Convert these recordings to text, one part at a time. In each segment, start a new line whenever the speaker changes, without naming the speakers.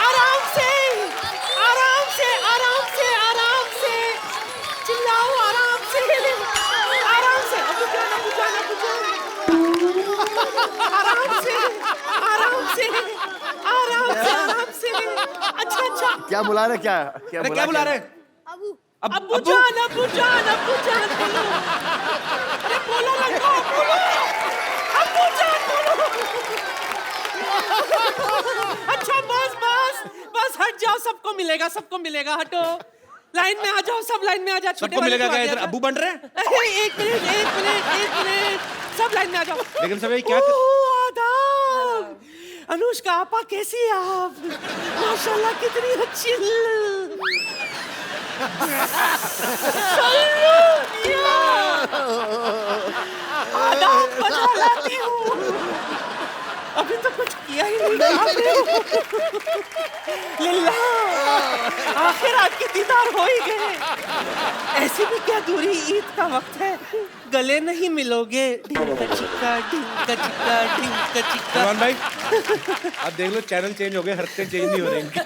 आराम से, आराम से, आराम से, आराम से, चिल्लाओ आराम से, आराम से, अबू जान, अबू जान, अबू जान, आराम से, आराम से, आराम से, आराम से, अच्छा अच्छा।
क्या बुला रहे? क्या क्या
अरे क्या बुला रहे?
अबू जान, अबू जान, अबू जान, बोलो, अरे बोलो लड़का, बोलो, अबू जान बोलो। अच्छा बस बस बस, हट जाओ, सबको मिलेगा, सबको मिलेगा, हटो, लाइन में आ जाओ, सब लाइन में आ जाओ।
सबको मिलेगा क्या? इधर अब्बू बन रहे हैं?
एक मिनट, एक मिनट, एक मिनट, सब लाइन में आ जाओ।
लेकिन सब क्या
आदाब, अनुष्का आपा, कैसी है आप? माशाल्लाह कितनी अच्छी। आदाब बजा लाती हूँ, अभी तो कुछ किया ही नहीं आपने। लिल्ला, आखिर आपके दीदार हो ही गए। ऐसी भी क्या दूरी, ईद का वक्त है, गले नहीं मिलोगे। ढिंका चिक्का, ढिंका चिक्का, ढिंका चिक्का।
सलमान भाई आप देख लो, चैनल चेंज हो गए, हरकतें चेंज नहीं हो रही इनकी।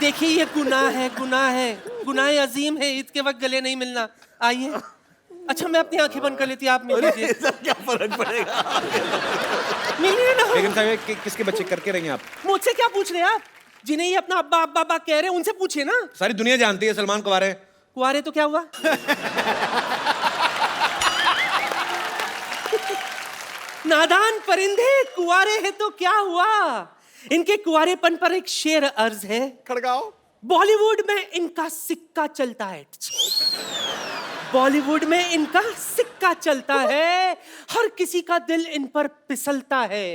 देखिए ये गुनाह है, गुनाह है, गुनाह अजीम है, ईद के वक्त गले नहीं मिलना। आइए, अच्छा मैं अपनी आंखें बंद कर लेती, आप मिल लीजिए।
क्या फर्क पड़ेगा?
मिलिए ना।
लेकिन साहब किसके बच्चे करके रही हैं आप?
मुझसे क्या पूछ रहे हैं आप? जिन्हें ये अपना अब्बा अब्बा अब्बा कह रहे हैं, उनसे पूछिए ना।
सारी दुनिया जानती है सलमान कुंवारे।
कुंवारे तो क्या हुआ? नादान परिंदे, कुंवारे हैं तो क्या हुआ? इनके कुंवारेपन पर एक शेर अर्ज है।
खड़काओ।
बॉलीवुड में इनका सिक्का चलता है, बॉलीवुड में इनका सिक्का चलता है, हर किसी का दिल इन पर फिसलता है।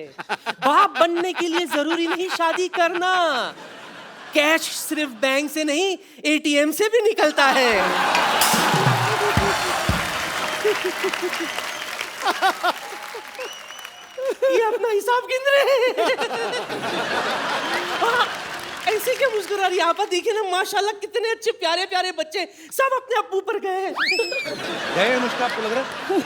बाप बनने के लिए जरूरी नहीं शादी करना, कैश सिर्फ बैंक से नहीं एटीएम से भी निकलता है। ये अपना हिसाब गिन रहे हैं। ऐसे क्या मुस्कुरा रही है आप? देखिए ना, माशाल्लाह कितने अच्छे प्यारे प्यारे बच्चे, सब अपने अब्बू पर गए।
गए अनुष्का, आपको लग रहा है?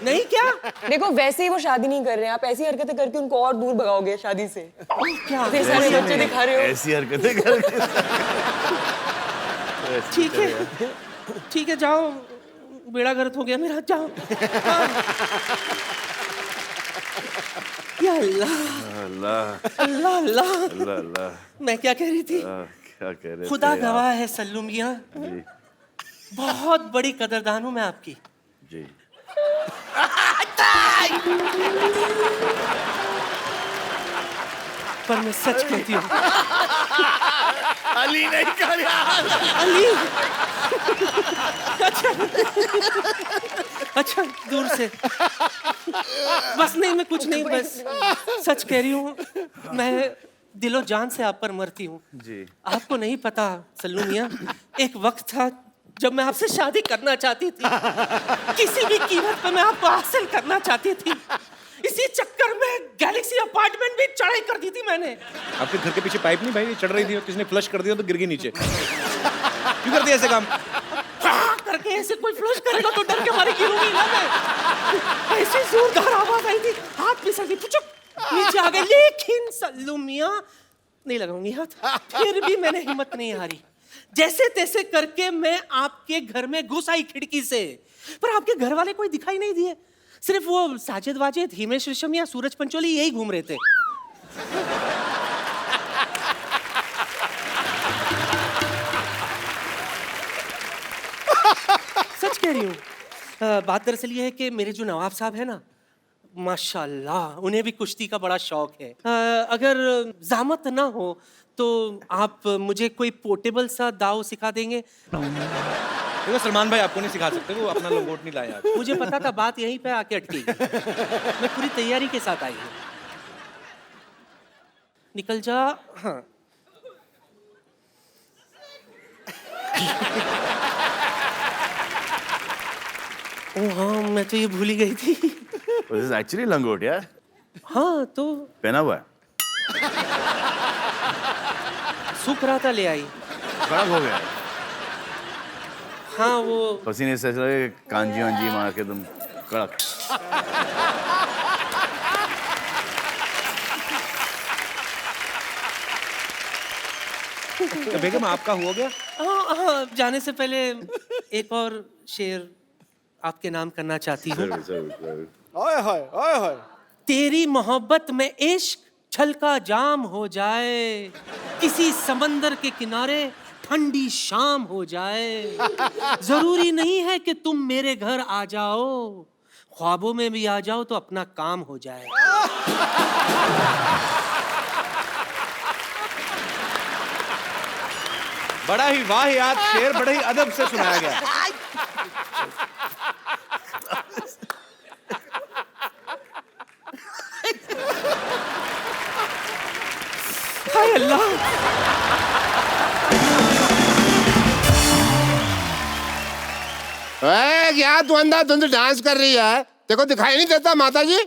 नहीं क्या?
देखो वैसे ही वो शादी नहीं कर रहे हैं, आप ऐसी हरकतें करके उनको और दूर भगाओगे शादी से।
क्या
इतने सारे बच्चे दिखा रहे हो।
ऐसी हरकतें करके।
ठीक है, ठीक है, जाओ, बेड़ा गर्क हो गया मेरा, जाओ। या अल्लाह
अल्लाह
अल्लाह अल्लाह,
अल्लाह अल्लाह।
मैं क्या कह रही थी?
क्या कह रहे
खुदा
थे
गवाह है सल्लू मियां,
जी
बहुत बड़ी कदरदान हूं मैं आपकी।
जी।
पर मैं सच कहती हूँ।
अली नहीं कर यार।
अली, अच्छा दूर से, बस नहीं, मैं कुछ नहीं, बस सच कह रही हूँ, मैं दिलो जान से आप पर मरती हूँ।
जी।
आपको नहीं पता सल्लू मियां, एक वक्त था जब मैं आपसे शादी करना चाहती थी, किसी भी कीमत पर मैं आपको हासिल करना चाहती थी। इसी चक्कर में गैलेक्सी अपार्टमेंट भी चढ़ाई कर दी थी मैंने।
आपके घर के पीछे पाइप नहीं भाई चढ़ रही थी, किसने फ्लश कर दिया तो गिर गई नीचे। क्यों करती है ऐसे काम?
करके ऐसे कोई फ्लश करेगा तो डर के मारे गिरूंगी ना मैं। ऐसी जोरदार आवाज आई थी, हाथ फिसल गई, पुचुक नीचे आ गए। लेकिन सल्लू मियां, नहीं लगाऊंगी हाथ, फिर भी मैंने हिम्मत नहीं हारी। जैसे तैसे करके मैं आपके घर में घुस आई खिड़की से, पर आपके घर वाले कोई दिखाई नहीं दिए, सिर्फ वो साजिद वाजिद, हिमेश रेशमिया, सूरज पंचोली यही घूम रहे थे। सच कह रही हूँ। बात दरअसल ये है कि मेरे जो नवाब साहब है ना, माशाल्लाह, उन्हें भी कुश्ती का बड़ा शौक है। अगर ज़हमत ना हो तो आप मुझे कोई पोर्टेबल सा दाव सिखा देंगे?
देखो सलमान भाई आपको नहीं सिखा सकते, वो अपना लंगोट नहीं लाया।
मुझे पता था बात यहीं पे आके अटकेगी। मैं पूरी तैयारी के साथ आई हूँ। निकल जा। हाँ, ओ हाँ, मैं तो ये भूल ही गई थी।
This is actually लंगोट यार।
हाँ तो
पहना हुआ है।
सूख रहा था, ले आई।
खराब हो गया है।
हाँ वो
पसीने से चले कांजी वांजी मार के तुम। कड़क।
तो बेगम आपका हो गया?
हाँ हाँ, जाने से पहले एक और शेर आपके नाम करना चाहती हूँ।
ओए होए ओए होए।
तेरी मोहब्बत में इश्क छलका जाम हो जाए, किसी समंदर के किनारे ठंडी शाम हो जाए। जरूरी नहीं है कि तुम मेरे घर आ जाओ, ख्वाबों में भी आ जाओ तो अपना काम हो जाए।
बड़ा ही वाहियात शेर बड़े ही अदब से सुनाया गया।
हाय अल्लाह,
क्या तू अंधाधुंध डांस कर रही है? देखो दिखाई नहीं देता माता जी?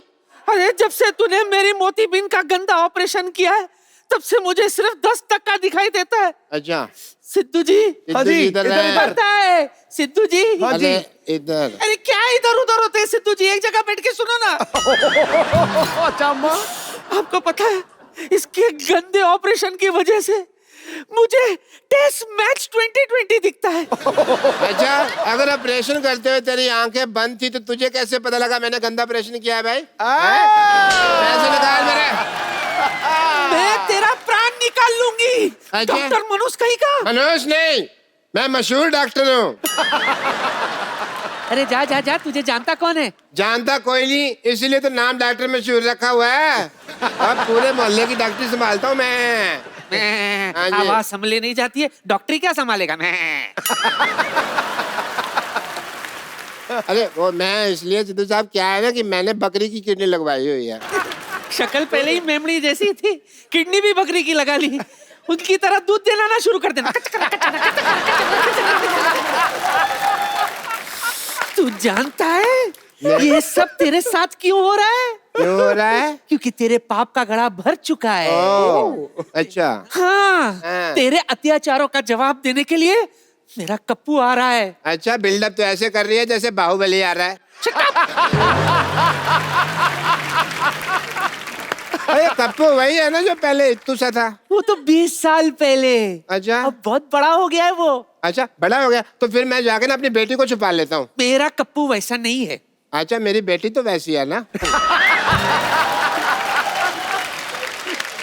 अरे जब से तूने मेरी मोतीबीन का गंदा ऑपरेशन किया है तब से मुझे सिर्फ 10% दिखाई देता है।
अच्छा
सिद्धू जी,
हाँ जी, इधर है।
पता है सिद्धू जी?
अरे इधर।
अरे क्या इधर उधर होते हैं सिद्धू जी, एक जगह बैठ के सुनो ना।
अच्छा अम्मा।
आपको पता है इसके गंदे ऑपरेशन की वजह से मुझे टेस्ट मैच 2020 दिखता है।
अच्छा, अगर ऑपरेशन करते हुए तेरी आंखें बंद थी तो तुझे कैसे पता लगा मैंने गंदा ऑपरेशन किया है भाई? पैसे निकाल मेरे।
मैं तेरा प्राण निकाल लूंगी।
अच्छा।
डॉक्टर मनोज कहीं का?
मनोज नहीं, मैं मशहूर डॉक्टर हूँ।
अरे जा जा जा, तुझे जानता कौन है?
जानता कोई नहीं, इसीलिए तो नाम डॉक्टर मशहूर रखा हुआ है। अब पूरे मोहल्ले की डॉक्टरी संभालता हूँ मैं। हाँ जी।
आवाज संभले नहीं जाती है, डॉक्टरी क्या संभालेगा? मैं
अरे वो मैं इसलिए सिद्धू साहब, क्या है ना कि मैंने बकरी की किडनी लगवाई हुई है।
शक्ल पहले ही मेमनी जैसी थी, किडनी भी बकरी की लगा ली। उनकी तरह दूध दिलाना शुरू कर देना। तू जानता है ये सब तेरे साथ क्यों हो रहा है?
क्यों हो रहा है?
क्योंकि तेरे पाप का घड़ा भर चुका है।
ओह, अच्छा।
हाँ, तेरे अत्याचारों का जवाब देने के लिए मेरा कप्पू आ रहा है।
अच्छा, बिल्डअप तो ऐसे कर रही है जैसे बाहुबली आ रहा है। अरे कप्पू वही है ना जो पहले इत्तू सा था?
वो तो 20 साल पहले।
अच्छा।
अब बहुत बड़ा हो गया है वो।
अच्छा, बड़ा हो गया तो फिर मैं जाके ना अपनी बेटी को छुपा लेता हूँ।
मेरा कप्पू वैसा नहीं है।
अच्छा, मेरी बेटी तो वैसी है ना।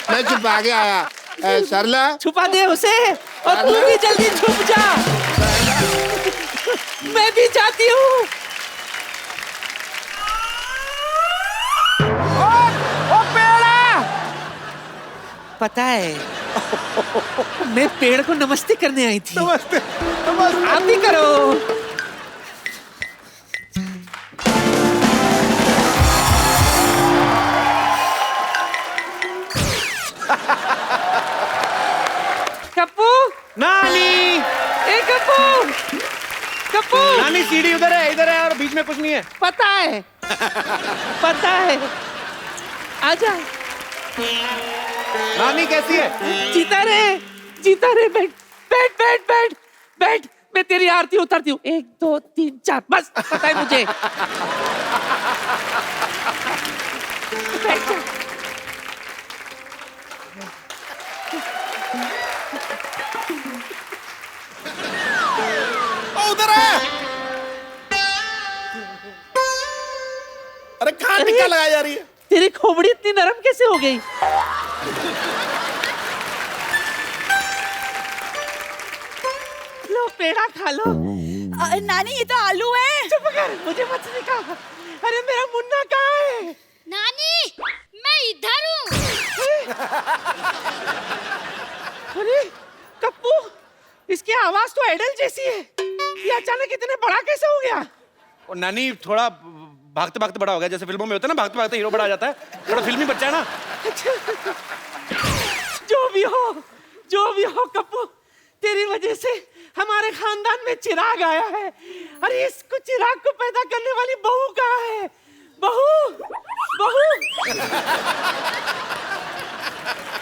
मैं छुपा के आया। सरला,
छुपा दे उसे और तू भी जल्दी छुप जा। मैं भी जाती हूँ। पता है मैं पेड़ को नमस्ते करने आई थी।
नमस्ते नमस्ते।
आप भी करो। कप्पू,
नानी,
ए कप्पू, कप्पू।
नानी सीढ़ी उधर है और बीच में कुछ नहीं है।
पता है, पता है। आजा।
नानी कैसी है?
जीता रे, बैठ बैठ बैठ बैठ बैठ। मैं तेरी आरती उतारती हूँ। 1 2 3 4 बस, पता है मुझे। बैठ जा।
उधर है। अरे कहाँ टिक्का लगाई जा रही है?
तेरी खोपड़ी इतनी नरम कैसे हो गई? लो पेड़ा खा लो।
नानी ये तो आलू है।
चुप कर, मुझे मत सिखा। अरे मेरा मुन्ना कहाँ है?
नानी मैं इधर हूँ।
अरे कप्पू, इसकी आवाज तो आइडल जैसी है। ये अचानक इतने बड़ा कैसे हो गया?
और नानी थोड़ा भागते भागते बड़ा हो गया, जैसे फिल्मों में होता है ना, भागते भागते हीरो बड़ा आ जाता है। थोड़ा फिल्मी बच्चा है ना। जो भी हो कप्पू, तेरी वजह से हमारे खानदान में चिराग आया है। अरे इसको चिराग को पैदा करने वाली बहू कहाँ है?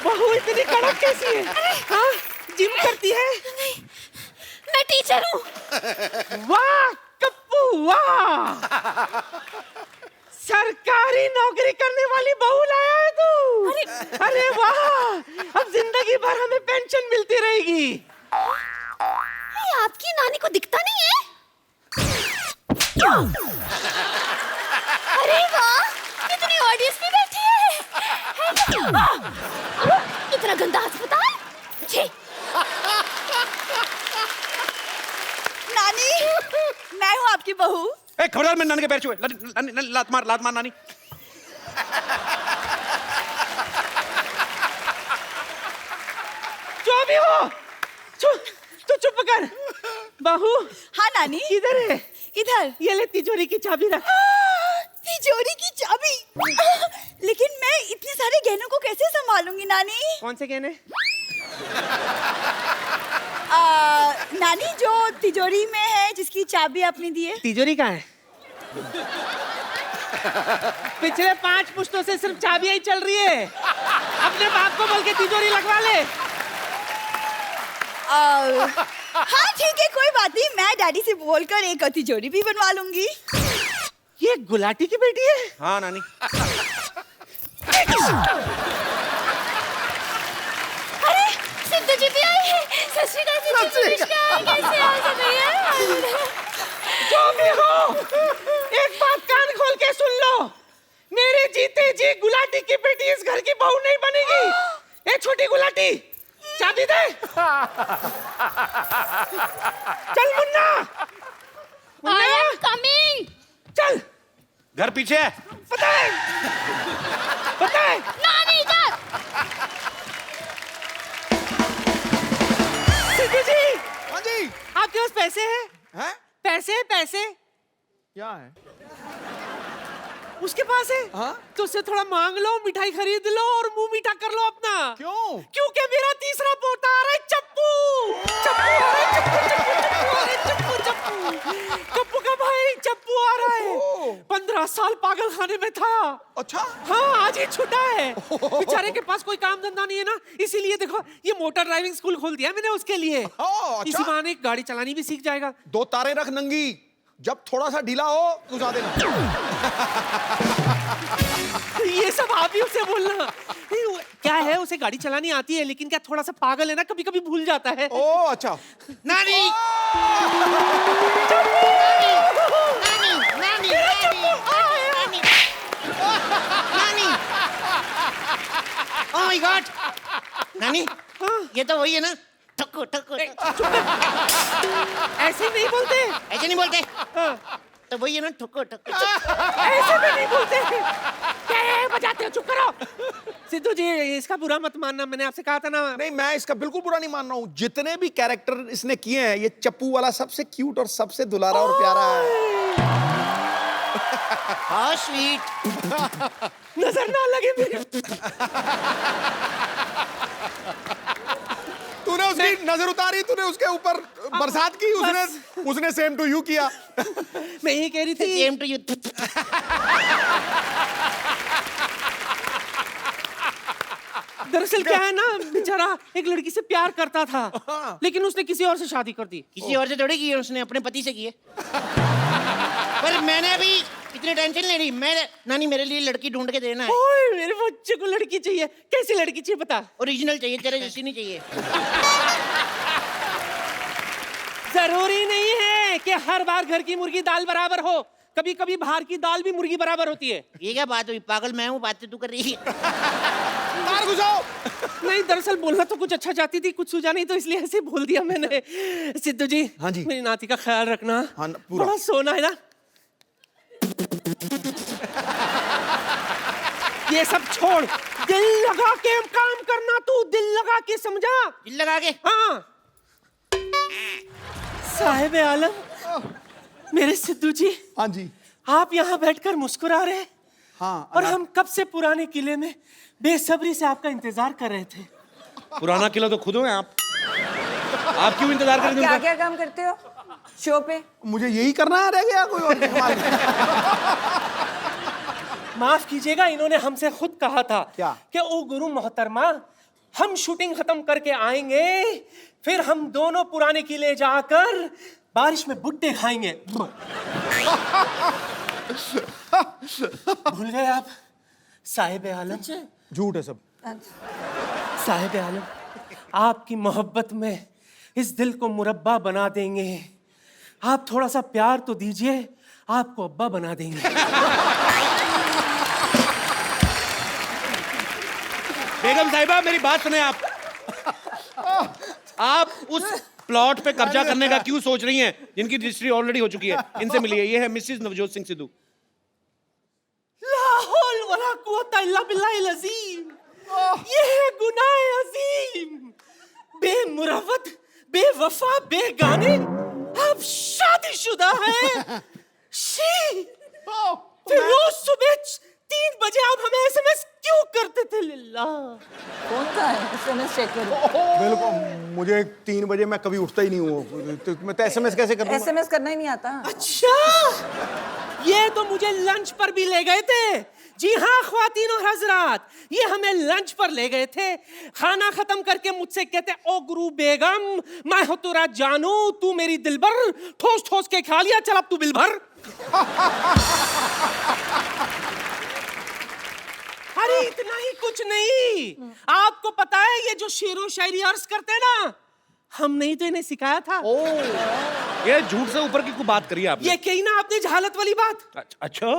बहू इतनी कड़क कैसी है? हाँ, जिम करती है?
नहीं, मैं टीचर हूँ।
वाह कप्पू,
वाह, सरकारी नौकरी करने वाली बहू लाया है तू। अरे वाह, अब जिंदगी भर हमें पेंशन मिलती रहेगी।
ये आपकी नानी को दिखता नहीं है? अरे वाह, कितनी ऑडियंस भी बैठी है। इतना गंदा अस्पताल। छी। नानी, मैं हूँ आपकी बहू।
ए, खबरदार, मैं नानी के पैर छुए। लात मार नानी।
जो भी हो, तू चुप कर। बहू,
हाँ नानी।
किधर है?
इधर।
ये ले तिजोरी की चाबी रख।
तिजोरी की चाबी? लेकिन मैं इतने सारे गहनों को कैसे संभालूंगी नानी?
कौन से गहने?
नानी, जो तिजोरी में है, जिसकी चाबी आपने दी है।
तिजोरी कहाँ है? पिछले 5 पुश्तों से सिर्फ चाबियां ही चल रही है। अपने बाप को बोल के तिजोरी लगवा ले।
हाँ ठीक है, कोई बात नहीं, मैं डैडी से बोलकर एक तिजोरी भी बनवा लूंगी।
ये गुलाटी की बेटी है?
हाँ नानी।
अरे सिद्धू जी भी आए हैं। सत श्री अकाल सिद्धू जी, कैसे हो सब भैया?
जो भी हो, एक बात कान खोल के सुन लो। मेरे जीते जी गुलाटी की बेटी इस घर की बहू नहीं बनेगी। ए छोटी गुलाटी, चाबी दे। चल मुन्ना,
I am coming.
चल।
घर पीछे है।
पता है।
नानी इधर।
सिद्धू जी,
हाँ जी।
आपके पास पैसे हैं?
हैं?
पैसे
क्या है?
उसके पास है?
हाँ?
तो उससे थोड़ा मांग लो, मिठाई खरीद लो और मुंह मीठा कर लो अपना।
क्यों?
क्योंकि मेरा तीसरा पोता आ रहा है, चप्पू आ रहा है, चप्पू का भाई चप्पू आ रहा है। 15 साल पागल खाने में था।
अच्छा।
हाँ, आज ही छुटा है। बेचारे के पास कोई काम धंधा नहीं है ना, इसीलिए देखो ये मोटर ड्राइविंग स्कूल खोल दिया मैंने उसके लिए।
अच्छा।
इसी बहाने गाड़ी चलानी भी सीख जाएगा।
2 तारे रख नंगी, जब थोड़ा सा ढीला हो घुसा देना।
ये सब आप ही उसे बोलना। नहीं, क्या है, उसे गाड़ी चलानी आती है, लेकिन क्या थोड़ा सा पागल है ना, कभी कभी भूल जाता है।
ओ अच्छा।
नानी,
ओह माय गॉड, नानी, ये तो वही है ना, ठक्कू ठक्कू।
ऐसे नहीं बोलते।
ऐसे नहीं बोलते?
हाँ।
तो वही है ना, ठक्कू ठक्कू।
ऐसे भी नहीं बोलते। क्या है, बजाते हो, चुप करो। सिद्धू जी, इसका बुरा मत मानना, मैंने आपसे कहा था ना।
नहीं, मैं इसका बिल्कुल बुरा नहीं मान रहा हूँ। जितने भी कैरेक्टर इसने किए हैं, ये चप्पू वाला सबसे क्यूट और सबसे दुलारा और प्यारा है।
How sweet.
नजर ना लगे मेरे।
तूने उसकी नजर उतारी, तूने उसके ऊपर बरसात की, उसने सेम टू यू किया।
मैं ये कह रही थी,
सेम टू यू।
दरअसल क्या है ना, बेचारा एक लड़की से प्यार करता था, लेकिन उसने किसी और से शादी कर दी।
किसी और से थोड़ी की है, उसने अपने पति से की है। पर मैंने अभी इतनी टेंशन नहीं ली। मैं नानी, मेरे लिए लड़की ढूंढ के देना है।
ओए, मेरे बच्चे को लड़की चाहिए। कैसी लड़की चाहिए बता?
ओरिजिनल चाहिए, तेरे जैसी नहीं चाहिए।
जरूरी नहीं है कि हर बार घर की मुर्गी दाल बराबर हो, कभी कभी बाहर की दाल भी मुर्गी बराबर होती है।
ये क्या बात हुई? पागल मैं हूँ, बातें तू कर रही है।
मार घुसाओ।
नहीं, दरअसल बोलना तो कुछ अच्छा चाहती थी, कुछ सूझा नहीं, तो इसलिए ऐसे बोल दिया मैंने। सिद्धू जी,
हाँ जी।
मेरी नाती का ख्याल रखना।
हाँ, पूरा।
बड़ा सोना है ना। ये सब छोड़, दिल लगा के काम करना, तू दिल लगा के, समझा?
दिल लगा के।
हाँ। साहिब आलम, मेरे सिद्धू जी,
हाँ जी।
आप यहाँ बैठकर मुस्कुरा रहे।
हाँ।
और हम कब से पुराने किले में बेसब्री से आपका इंतजार कर रहे थे।
पुराना किला तो खुद हो आप क्यों इंतजार करेंगे?
क्या क्या काम करते हो शो पे?
मुझे यही करना है, रह गया कोई और कमाल नहीं।
माफ कीजिएगा, इन्होंने हमसे खुद कहा था
क्या?
कि ओ गुरु मोहतरमा, हम शूटिंग खत्म करके आएंगे, फिर हम दोनों पुराने किले जाकर
बारिश में भुट्टे खाएंगे। भूल गए आप साहिब आलम?
झूठ है सब।
साहिब आलम, आपकी मोहब्बत में इस दिल को मुरब्बा बना देंगे। आप थोड़ा सा प्यार तो दीजिए, आपको अब्बा बना देंगे।
बेगम साहिबा मेरी बात सुने आप। आप उस प्लॉट पे कब्जा करने का क्यों सोच रही हैं जिनकी रजिस्ट्री ऑलरेडी हो चुकी है? इनसे मिलिए, ये है मिसेस नवजोत सिंह सिद्धू।
ला हौल वला कुव्वता इल्ला बिल्लाहिल अज़ीम। ये है गुनाह अजीम। बेमुरवत, बेवफा, बेगाने, आप शादीशुदा हैं। शी, फिर रोज सुबह 3 बजे आप हमें एसएमएस क्यों करते थे? लिल्ला
कौन का है SMS चेक करो।
बिल्कुल, मुझे 3 बजे मैं कभी उठता ही नहीं हूँ, तो मैं तो SMS कैसे कर दूंगा?
SMS करना ही नहीं आता।
अच्छा, ये तो मुझे लंच पर भी ले गए थे। जी हाँ ख्वातीन और हजरात, ये हमें लंच पर ले गए थे। खाना खत्म करके मुझसे कहते, ओ गुरु बेगम, मैं हो तेरा जानू, तू मेरी दिलबर, ठोस ठोस के खा लिया, चल अब तू बिल भर। अरे इतना ही कुछ नहीं, आपको पता है ये जो शेरो शायरी अर्ज करते हैं ना, हमने ही तो इन्हें सिखाया था।
ये झूठ से ऊपर की कोई बात करी आपने?
ये कही ना आपने जहालत वाली बात।
अच्छा,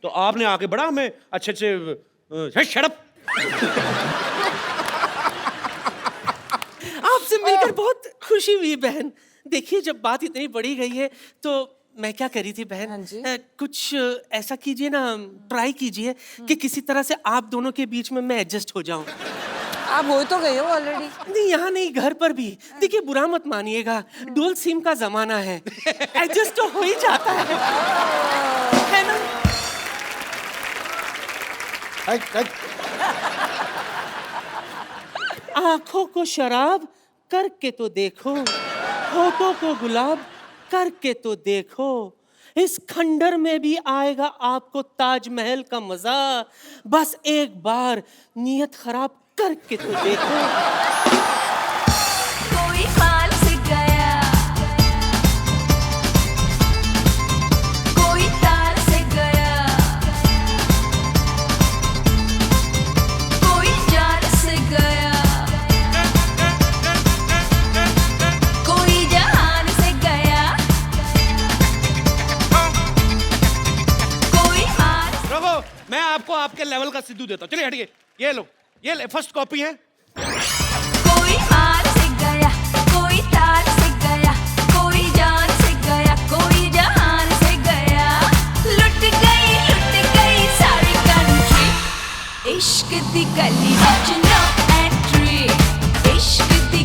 तो आपने आके बड़ा हमें अच्छे शड़प।
आपसे मिलकर बहुत खुशी हुई बहन। देखिए जब बात इतनी बड़ी गई है तो मैं क्या करी थी बहन,
हाँ जी।
कुछ ऐसा कीजिए ना, ट्राई कीजिए कि किसी तरह से आप दोनों के बीच में मैं एडजस्ट हो जाऊं।
आप हो तो गए हो ऑलरेडी।
नहीं, यहाँ नहीं, घर पर भी। देखिए बुरा मत मानिएगा, डुअल सिम का जमाना है, एडजस्ट तो हो ही जाता है ना? आंखों को शराब करके तो देखो, होठों को गुलाब करके तो देखो, इस खंडर में भी आएगा आपको ताजमहल का मजा। बस एक बार नियत खराब करके तो देखो।
कोई हाल से गया, कोई तार से गया, कोई जान से गया, कोई जहान से गया, कोई हाल।
रुको, मैं आपको आपके लेवल का सिद्धू देता हूँ। चलिए हटिए, ये ले फर्स्ट कॉपी है।
कोई हाल से गया, कोई तार से गया, कोई जान से गया, कोई जहान से गया, लुट गई सारी कंट्री। इश्क दी गली विच नो एंट्री, इश्क दी